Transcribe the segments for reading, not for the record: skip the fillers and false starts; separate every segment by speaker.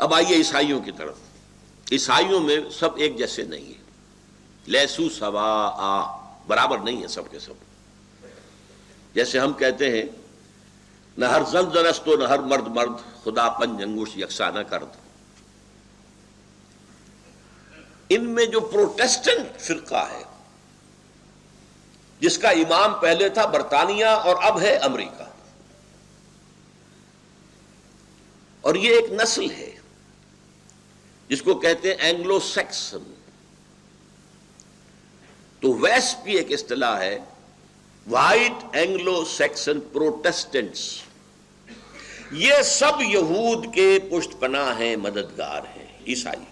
Speaker 1: اب آئیے عیسائیوں کی طرف۔ عیسائیوں میں سب ایک جیسے نہیں ہیں، لیسو سواء، برابر نہیں ہے سب کے سب۔ جیسے ہم کہتے ہیں نہ ہر زن زنست و نہ ہر مرد مرد، خدا پنج انگوش یکساں نہ کرد۔ ان میں جو پروٹیسٹنٹ فرقہ ہے، جس کا امام پہلے تھا برطانیہ اور اب ہے امریکہ، اور یہ ایک نسل ہے جس کو کہتے ہیں اینگلو سیکسن۔ تو ویسٹ کی ایک اصطلاح ہے وائٹ اینگلو سیکسن پروٹیسٹنٹس۔ یہ سب یہود کے پشت پناہ ہیں، مددگار ہیں، عیسائی۔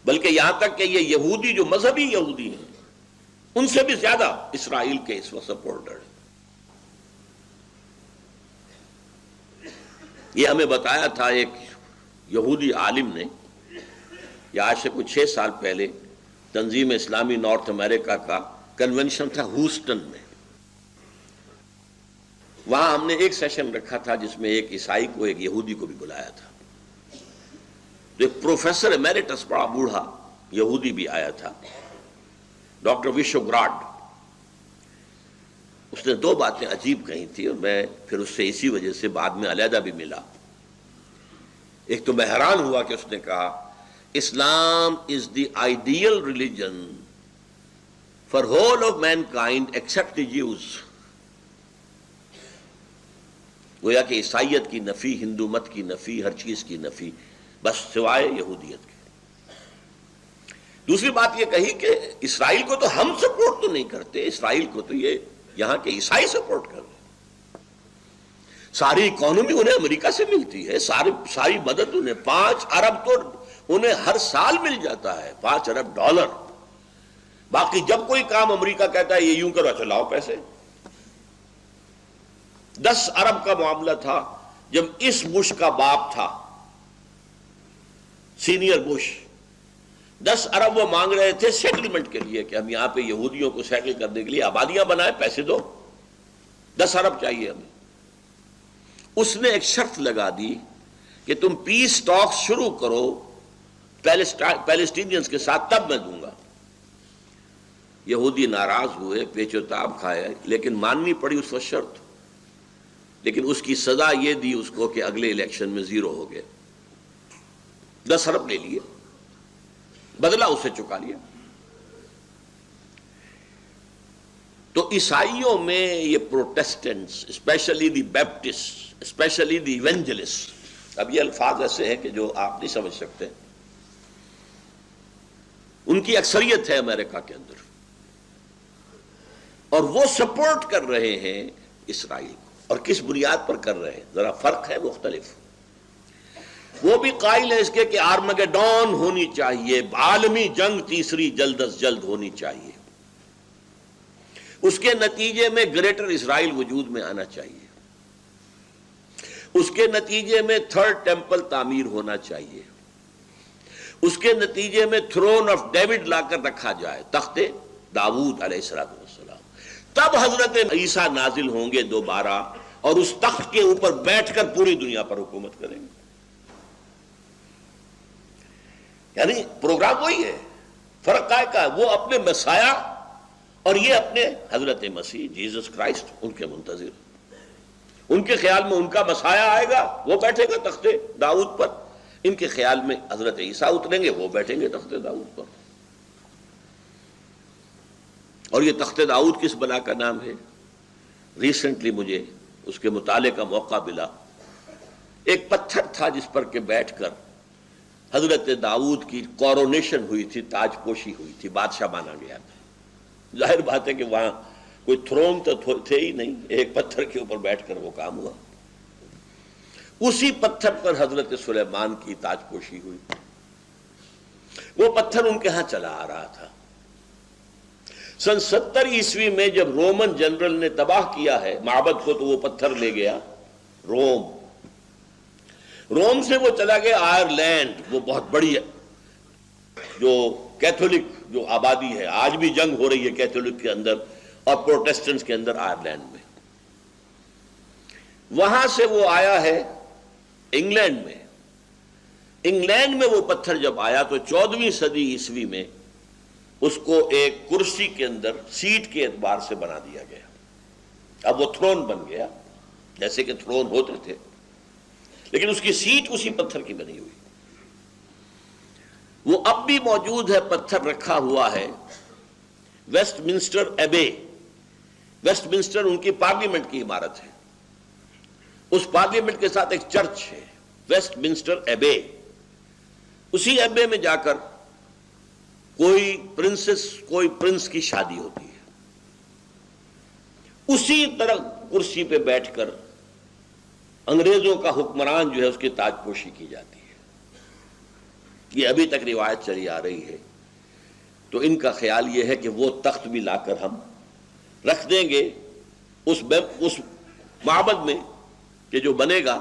Speaker 1: بلکہ یہاں تک کہ یہ یہودی جو مذہبی یہودی ہیں، ان سے بھی زیادہ اسرائیل کے اس وقت سپورٹر ہیں۔ یہ ہمیں بتایا تھا ایک یہودی عالم نے، یہ آج سے کچھ 6 سال پہلے تنظیم اسلامی نارتھ امریکہ کا کنونشن تھا ہیوسٹن میں۔ وہاں ہم نے ایک سیشن رکھا تھا جس میں ایک عیسائی کو ایک یہودی کو بھی بلایا تھا۔ ایک پروفیسر ایمیریٹس بڑا بوڑھا یہودی بھی آیا تھا، ڈاکٹر وشوگراڈ۔ اس نے 2 باتیں عجیب کہی تھی، اور میں پھر اس سے اسی وجہ سے بعد میں علیحدہ بھی ملا۔ ایک تو میں حیران ہوا کہ اس نے کہا Islam is the ideal religion for whole of mankind except the Jews. گویا کہ عیسائیت کی نفی، ہندو مت کی نفی، ہر چیز کی نفی، بس سوائے یہودیت کے۔ دوسری بات یہ کہی کہ اسرائیل کو تو ہم سپورٹ تو نہیں کرتے، اسرائیل کو تو یہ یہاں کے عیسائی سپورٹ کر رہے ہیں۔ ساری اکانومی انہیں امریکہ سے ملتی ہے، ساری مدد انہیں 5 ارب تو انہیں ہر سال مل جاتا ہے، 5 ارب ڈالر۔ باقی جب کوئی کام امریکہ کہتا ہے یہ یوں کرو، اچھا لاؤ پیسے۔ 10 ارب کا معاملہ تھا جب اس بش کا باپ تھا، سینئر بش۔ 10 ارب وہ مانگ رہے تھے سیٹلمنٹ کے لیے، کہ ہم یہاں پہ یہودیوں کو سیٹل کرنے کے لیے آبادیاں بنائیں، پیسے دو، 10 ارب چاہیے ہمیں۔ اس نے ایک شرط لگا دی کہ تم پیس ٹاک شروع کرو پیلسٹینینز کے ساتھ، تب میں دوں گا۔ یہودی ناراض ہوئے، پیچ و تاب کھائے، لیکن ماننی پڑی اس وقت شرط۔ لیکن اس کی سزا یہ دی اس کو کہ اگلے الیکشن میں 0 ہو گئے۔ 10 ارب لے لیے، بدلہ اسے چکا لیا۔ تو عیسائیوں میں یہ Protestants, especially the Baptist, especially the evangelist, اب یہ الفاظ ایسے ہیں کہ جو آپ نہیں سمجھ سکتے، ان کی اکثریت ہے امریکہ کے اندر، اور وہ سپورٹ کر رہے ہیں اسرائیل کو۔ اور کس بنیاد پر کر رہے ہیں؟ ذرا فرق ہے، مختلف۔ وہ بھی قائل ہے اس کے کہ آرمگیڈون ہونی چاہیے، عالمی جنگ تیسری جلد از جلد ہونی چاہیے، اس کے نتیجے میں گریٹر اسرائیل وجود میں آنا چاہیے، اس کے نتیجے میں 3rd ٹیمپل تعمیر ہونا چاہیے، اس کے نتیجے میں تھرون آف ڈیوڈ لا کر رکھا جائے، تخت داؤد علیہ السلام۔ تب حضرت عیسیٰ نازل ہوں گے دوبارہ، اور اس تخت کے اوپر بیٹھ کر پوری دنیا پر حکومت کریں گے۔ یعنی پروگرام وہی ہے، فرق کا ہے، وہ اپنے مسیح اور یہ اپنے حضرت مسیح جیسس کرائسٹ، ان کے منتظر۔ ان کے خیال میں ان کا مسیح آئے گا، وہ بیٹھے گا تخت داؤد پر۔ ان کے خیال میں حضرت عیسیٰ اتریں گے، وہ بیٹھیں گے تخت داؤد پر۔ اور یہ تخت داؤد کس بلا کا نام ہے؟ ریسنٹلی مجھے اس کے مطالعے کا موقع ملا۔ ایک پتھر تھا جس پر کہ بیٹھ کر حضرت داؤد کی کورونیشن ہوئی تھی، تاج پوشی ہوئی تھی، بادشاہ مانا گیا تھا۔ ظاہر بات ہے کہ وہاں کوئی تھرون تو تھے ہی نہیں، ایک پتھر کے اوپر بیٹھ کر وہ کام ہوا۔ اسی پتھر پر حضرت سلیمان کی تاج پوشی ہوئی۔ وہ پتھر ان کے ہاں چلا آ رہا تھا۔ سن 70 عیسوی میں جب رومن جنرل نے تباہ کیا ہے معبد کو، تو وہ پتھر لے گیا روم سے وہ چلا گیا آئرلینڈ، وہ بہت بڑی جو کیتھولک جو آبادی ہے، آج بھی جنگ ہو رہی ہے کیتھولک کے اندر اور پروٹیسٹنٹس کے اندر آئرلینڈ میں۔ وہاں سے وہ آیا ہے انگلینڈ میں، انگلینڈ میں وہ پتھر جب آیا تو 14ویں صدی عیسوی میں اس کو ایک کرسی کے اندر سیٹ کے اعتبار سے بنا دیا گیا. اب وہ تھرون بن گیا، جیسے کہ تھرون ہوتے تھے، لیکن اس کی سیٹ اسی پتھر کی بنی ہوئی. وہ اب بھی موجود ہے، پتھر رکھا ہوا ہے. Westminster Abbey, Westminster ان کی پارلیمنٹ کی عمارت ہے، اس پارلیمنٹ کے ساتھ ایک چرچ ہے ویسٹ منسٹر ایبے. اسی ایبے میں جا کر کوئی پرنس کی شادی ہوتی ہے، اسی طرح کرسی پہ بیٹھ کر انگریزوں کا حکمران جو ہے اس کی تاج پوشی کی جاتی ہے. یہ ابھی تک روایت چلی آ رہی ہے. تو ان کا خیال یہ ہے کہ وہ تخت بھی لا کر ہم رکھ دیں گے اس معبد میں کہ جو بنے گا،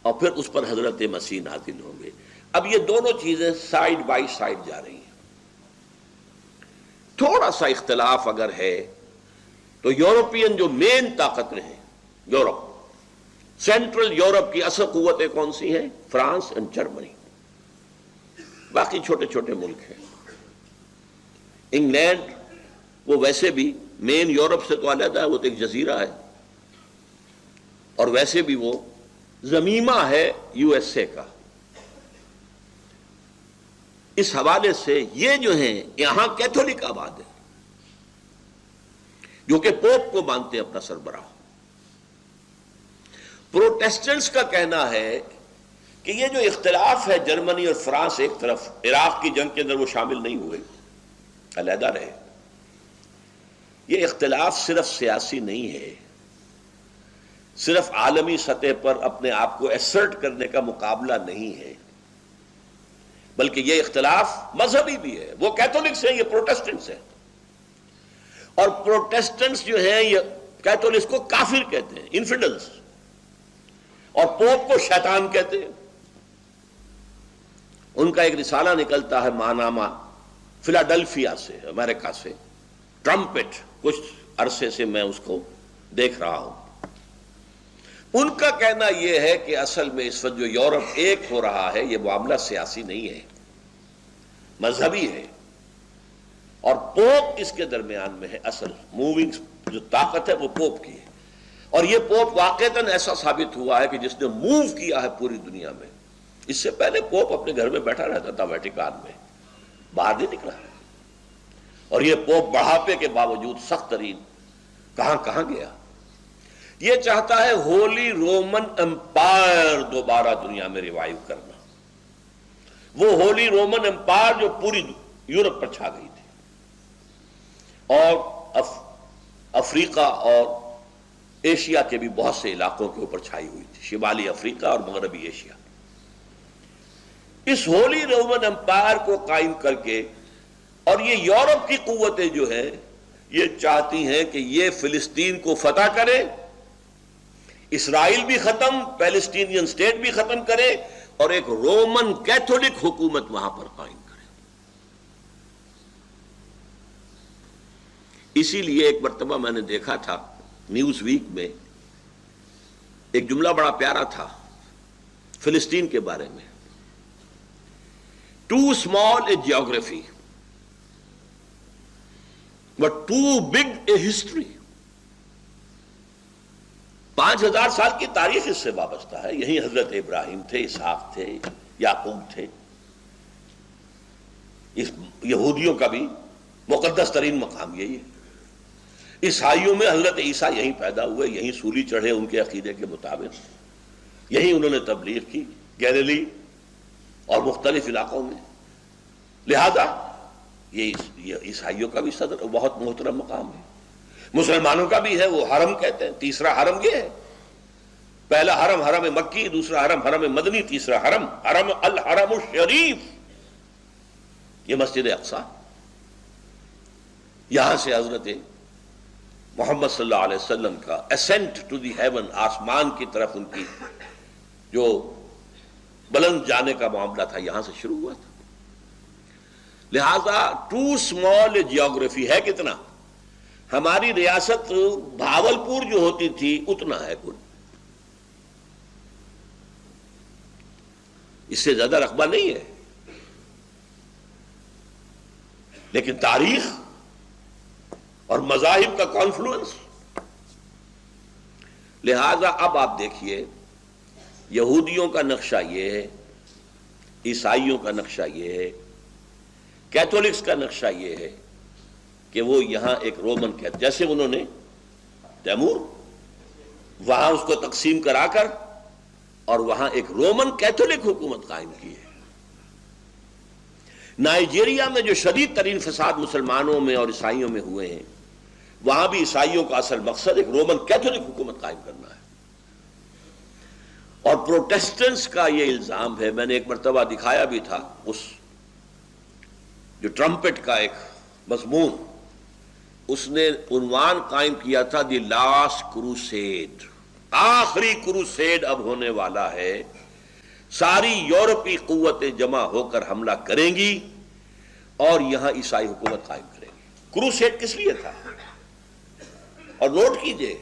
Speaker 1: اور پھر اس پر حضرت مسیح نازل ہوں گے. اب یہ دونوں چیزیں سائیڈ بائی سائیڈ جا رہی ہیں. تھوڑا سا اختلاف اگر ہے تو یورپین جو مین طاقتیں ہیں، یورپ، سینٹرل یورپ کی اصل قوتیں کون سی ہیں؟ فرانس اور جرمنی. باقی چھوٹے چھوٹے ملک ہیں. انگلینڈ وہ ویسے بھی مین یورپ سے تو علیحدہ ہے، وہ تو ایک جزیرہ ہے، اور ویسے بھی وہ زمیمہ ہے یو ایس اے کا. اس حوالے سے یہ جو ہیں یہاں کیتھولک آباد ہے، جو کہ پوپ کو مانتے ہیں اپنا سربراہ. پروٹیسٹنٹس کا کہنا ہے کہ یہ جو اختلاف ہے، جرمنی اور فرانس ایک طرف، عراق کی جنگ کے اندر وہ شامل نہیں ہوئے، علیحدہ رہے. یہ اختلاف صرف سیاسی نہیں ہے، صرف عالمی سطح پر اپنے آپ کو ایسرٹ کرنے کا مقابلہ نہیں ہے، بلکہ یہ اختلاف مذہبی بھی ہے. وہ کیتھولکس ہیں، یہ پروٹیسٹنٹس ہیں. اور پروٹیسٹنٹس جو ہیں یہ کیتھولکس کو کافر کہتے ہیں، انفیڈلز، اور پوپ کو شیطان کہتے ہیں. ان کا ایک رسالہ نکلتا ہے ماہنامہ فلاڈلفیا سے، امریکہ سے، ٹرمپٹ. کچھ عرصے سے میں اس کو دیکھ رہا ہوں. ان کا کہنا یہ ہے کہ اصل میں اس وقت جو یورپ ایک ہو رہا ہے، یہ معاملہ سیاسی نہیں ہے، مذہبی ہے، اور پوپ اس کے درمیان میں ہے. اصل موونگ جو طاقت ہے وہ پوپ کی ہے. اور یہ پوپ واقعتاً ایسا ثابت ہوا ہے کہ جس نے موو کیا ہے پوری دنیا میں. اس سے پہلے پوپ اپنے گھر میں بیٹھا رہتا تھا ویٹیکان میں، باہر نہیں نکلا. اور یہ پوپ بڑھاپے کے باوجود سخت ترین کہاں کہاں گیا. یہ چاہتا ہے ہولی رومن امپائر دوبارہ دنیا میں ریوائیو کرنا. وہ ہولی رومن امپائر جو پوری یورپ پر چھا گئی تھی، اور افریقہ اور ایشیا کے بھی بہت سے علاقوں کے اوپر چھائی ہوئی تھی، شمالی افریقہ اور مغربی ایشیا. اس ہولی رومن امپائر کو قائم کر کے، اور یہ یورپ کی قوتیں جو ہیں یہ چاہتی ہیں کہ یہ فلسطین کو فتح کرے، اسرائیل بھی ختم، پیلسٹینین سٹیٹ بھی ختم کرے، اور ایک رومن کیتھولک حکومت وہاں پر قائم کرے. اسی لیے ایک مرتبہ میں نے دیکھا تھا نیوز ویک میں ایک جملہ بڑا پیارا تھا فلسطین کے بارے میں. Too small a geography but too big a history. 5000 سال کی تاریخ اس سے وابستہ ہے. یہی حضرت ابراہیم تھے، اسحاق تھے، یعقوب تھے. اس یہودیوں کا بھی مقدس ترین مقام یہی ہے. عیسائیوں میں حضرت عیسیٰ یہیں پیدا ہوئے، یہیں سولی چڑھے ان کے عقیدے کے مطابق، یہیں انہوں نے تبلیغ کی، گیلیلی اور مختلف علاقوں میں. لہذا یہ عیسائیوں کا بھی صدر بہت محترم مقام ہے. مسلمانوں کا بھی ہے، وہ حرم کہتے ہیں. تیسرا حرم یہ ہے، پہلا حرم حرم مکی، دوسرا حرم حرم مدنی، تیسرا حرم حرم الحرم الشریف، یہ مسجد اقصی. یہاں سے حضرت محمد صلی اللہ علیہ وسلم کا اسینٹ ٹو دی ہیون، آسمان کی طرف ان کی جو بلند جانے کا معاملہ تھا، یہاں سے شروع ہوا تھا. لہذا ٹو اسمال جیوگرافی ہے کتنا؟ ہماری ریاست بھاولپور جو ہوتی تھی اتنا ہے کل. اس سے زیادہ رقبہ نہیں ہے. لیکن تاریخ اور مذاہب کا کانفلوئنس. لہذا اب آپ دیکھیے یہودیوں کا نقشہ یہ ہے، عیسائیوں کا نقشہ یہ ہے، کیتھولکس کا نقشہ یہ ہے کہ وہ یہاں ایک رومن کہتے، جیسے انہوں نے تیمور وہاں اس کو تقسیم کرا کر اور وہاں ایک رومن کیتھولک حکومت قائم کی ہے. نائجیریا میں جو شدید ترین فساد مسلمانوں میں اور عیسائیوں میں ہوئے ہیں، وہاں بھی عیسائیوں کا اصل مقصد ایک رومن کیتھولک حکومت قائم کرنا ہے. اور پروٹیسٹنٹس کا یہ الزام ہے، میں نے ایک مرتبہ دکھایا بھی تھا، اس جو ٹرمپٹ کا ایک مضمون، اس نے عنوان قائم کیا تھا دی لاسٹ کروسیڈ، آخری کروسیڈ اب ہونے والا ہے، ساری یورپی قوتیں جمع ہو کر حملہ کریں گی اور یہاں عیسائی حکومت قائم کریں گی. کروسیڈ کس لیے تھا؟ اور نوٹ کیجئے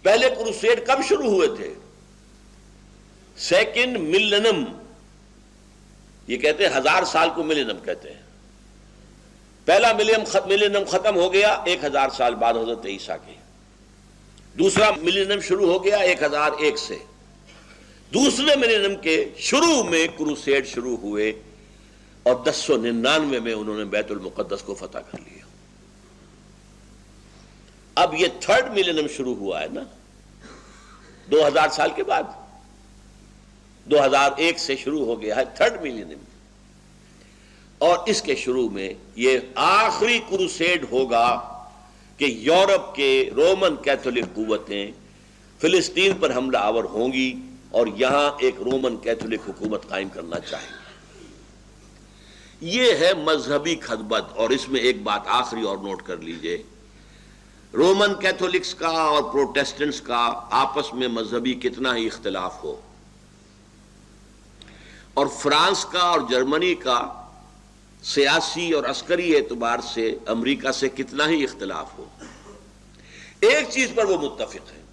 Speaker 1: پہلے کروسیڈ کب شروع ہوئے تھے؟ سیکنڈ ملینم، یہ کہتے ہیں 1000 سال کو ملینم کہتے ہیں. پہلا ملینم ختم ہو گیا 1000 سال بعد حضرت عیسیٰ کے. دوسرا ملینم شروع ہو گیا 1001 سے. دوسرے ملینم کے شروع میں کروسیڈ شروع ہوئے اور 1099 میں انہوں نے بیت المقدس کو فتح کر لیا. اب یہ تھرڈ ملینم شروع ہوا ہے نا 2000 سال کے بعد، 2001 سے شروع ہو گیا ہے تھرڈ ملینم. اور اس کے شروع میں یہ آخری کروسیڈ ہوگا کہ یورپ کے رومن کیتھولک قوتیں فلسطین پر حملہ آور ہوں گی اور یہاں ایک رومن کیتھولک حکومت قائم کرنا چاہیں گے. یہ ہے مذہبی خطبت. اور اس میں ایک بات آخری اور نوٹ کر لیجئے، رومن کیتھولکس کا اور پروٹیسٹنٹس کا آپس میں مذہبی کتنا ہی اختلاف ہو، اور فرانس کا اور جرمنی کا سیاسی اور عسکری اعتبار سے امریکہ سے کتنا ہی اختلاف ہو، ایک چیز پر وہ متفق ہیں.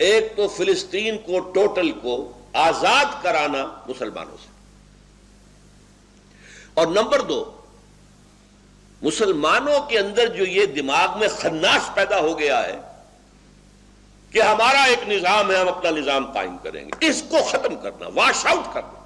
Speaker 1: ایک تو فلسطین کو ٹوٹل کو آزاد کرانا مسلمانوں سے، اور نمبر 2 مسلمانوں کے اندر جو یہ دماغ میں خناس پیدا ہو گیا ہے کہ ہمارا ایک نظام ہے، ہم اپنا نظام قائم کریں گے، اس کو ختم کرنا، واش آؤٹ کرنا.